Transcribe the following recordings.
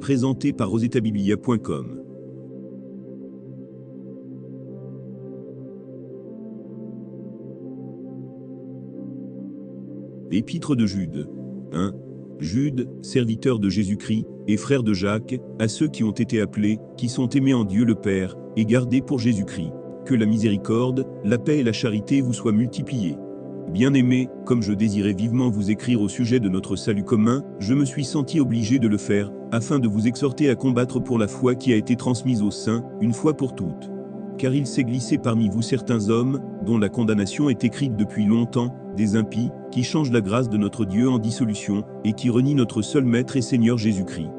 présenté par rosetabiblia.com. Épître de Jude. 1. Jude, serviteur de Jésus-Christ, et frère de Jacques, à ceux qui ont été appelés, qui sont aimés en Dieu le Père, et gardés pour Jésus-Christ. Que la miséricorde, la paix et la charité vous soient multipliées. Bien-aimés, comme je désirais vivement vous écrire au sujet de notre salut commun, je me suis senti obligé de le faire, afin de vous exhorter à combattre pour la foi qui a été transmise aux saints, une fois pour toutes. Car il s'est glissé parmi vous certains hommes, dont la condamnation est écrite depuis longtemps, des impies, qui changent la grâce de notre Dieu en dissolution, et qui renient notre seul Maître et Seigneur Jésus-Christ.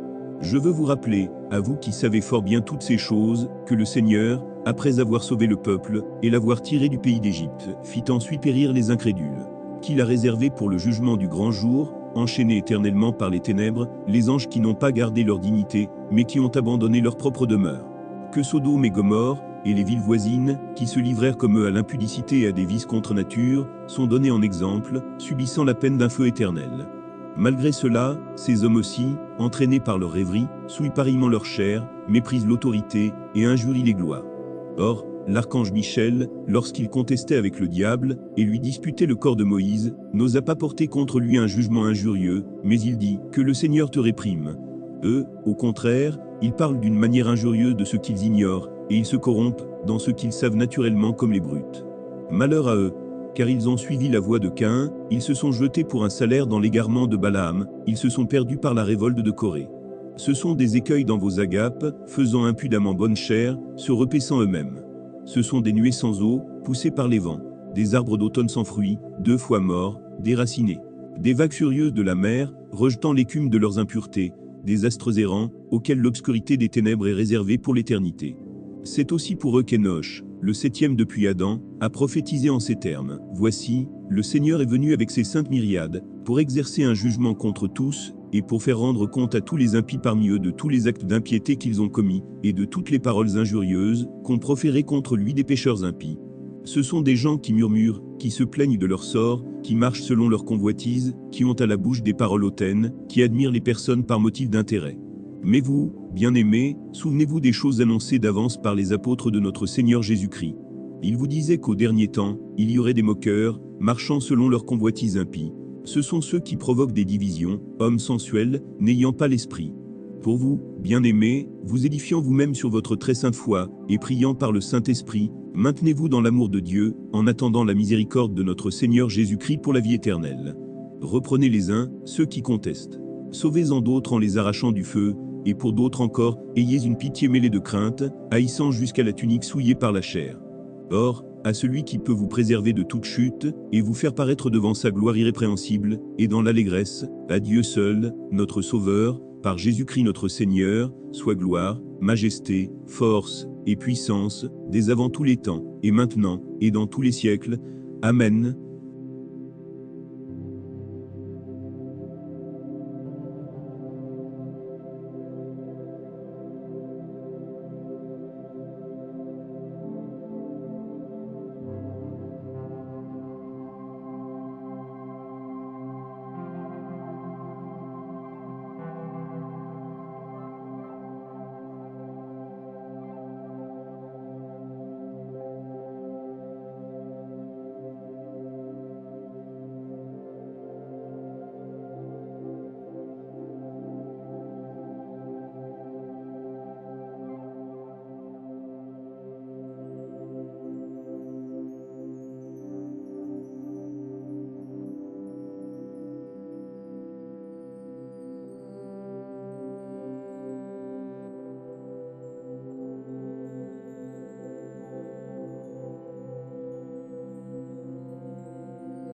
Je veux vous rappeler, à vous qui savez fort bien toutes ces choses, que le Seigneur, après avoir sauvé le peuple, et l'avoir tiré du pays d'Égypte, fit ensuite périr les incrédules, qu'il a réservé pour le jugement du grand jour, enchaînés éternellement par les ténèbres, les anges qui n'ont pas gardé leur dignité, mais qui ont abandonné leur propre demeure. Que Sodome et Gomorrhe, et les villes voisines, qui se livrèrent comme eux à l'impudicité et à des vices contre nature, sont donnés en exemple, subissant la peine d'un feu éternel. Malgré cela, ces hommes aussi, entraînés par leur rêverie, souillent pareillement leur chair, méprisent l'autorité, et injurient les gloires. Or, l'archange Michel, lorsqu'il contestait avec le diable, et lui disputait le corps de Moïse, n'osa pas porter contre lui un jugement injurieux, mais il dit « Que le Seigneur te réprime ». Eux, au contraire, ils parlent d'une manière injurieuse de ce qu'ils ignorent, et ils se corrompent dans ce qu'ils savent naturellement comme les brutes. Malheur à eux, car ils ont suivi la voie de Caïn, ils se sont jetés pour un salaire dans l'égarement de Balaam, ils se sont perdus par la révolte de Corée. Ce sont des écueils dans vos agapes, faisant impudemment bonne chère, se repaissant eux-mêmes. Ce sont des nuées sans eau, poussées par les vents, des arbres d'automne sans fruits, 2 fois morts, déracinés. Des vagues furieuses de la mer, rejetant l'écume de leurs impuretés, des astres errants, auxquels l'obscurité des ténèbres est réservée pour l'éternité. C'est aussi pour eux qu'Enoch, le 7e depuis Adam, a prophétisé en ces termes. Voici, le Seigneur est venu avec ses saintes myriades, pour exercer un jugement contre tous, et pour faire rendre compte à tous les impies parmi eux de tous les actes d'impiété qu'ils ont commis, et de toutes les paroles injurieuses qu'ont proférées contre lui des pécheurs impies. Ce sont des gens qui murmurent, qui se plaignent de leur sort, qui marchent selon leur convoitise, qui ont à la bouche des paroles hautaines, qui admirent les personnes par motif d'intérêt. Mais vous, bien-aimés, souvenez-vous des choses annoncées d'avance par les apôtres de notre Seigneur Jésus-Christ. Ils vous disaient qu'au dernier temps, il y aurait des moqueurs, marchant selon leur convoitise impie. Ce sont ceux qui provoquent des divisions, hommes sensuels, n'ayant pas l'esprit. Pour vous, bien-aimés, vous édifiant vous-même sur votre très sainte foi, et priant par le Saint-Esprit, maintenez-vous dans l'amour de Dieu, en attendant la miséricorde de notre Seigneur Jésus-Christ pour la vie éternelle. Reprenez les uns, ceux qui contestent. Sauvez-en d'autres en les arrachant du feu, et pour d'autres encore, ayez une pitié mêlée de crainte, haïssant jusqu'à la tunique souillée par la chair. Or, à celui qui peut vous préserver de toute chute, et vous faire paraître devant sa gloire irrépréhensible, et dans l'allégresse, à Dieu seul, notre Sauveur, par Jésus-Christ notre Seigneur, soit gloire, majesté, force, et puissance, dès avant tous les temps, et maintenant, et dans tous les siècles. Amen.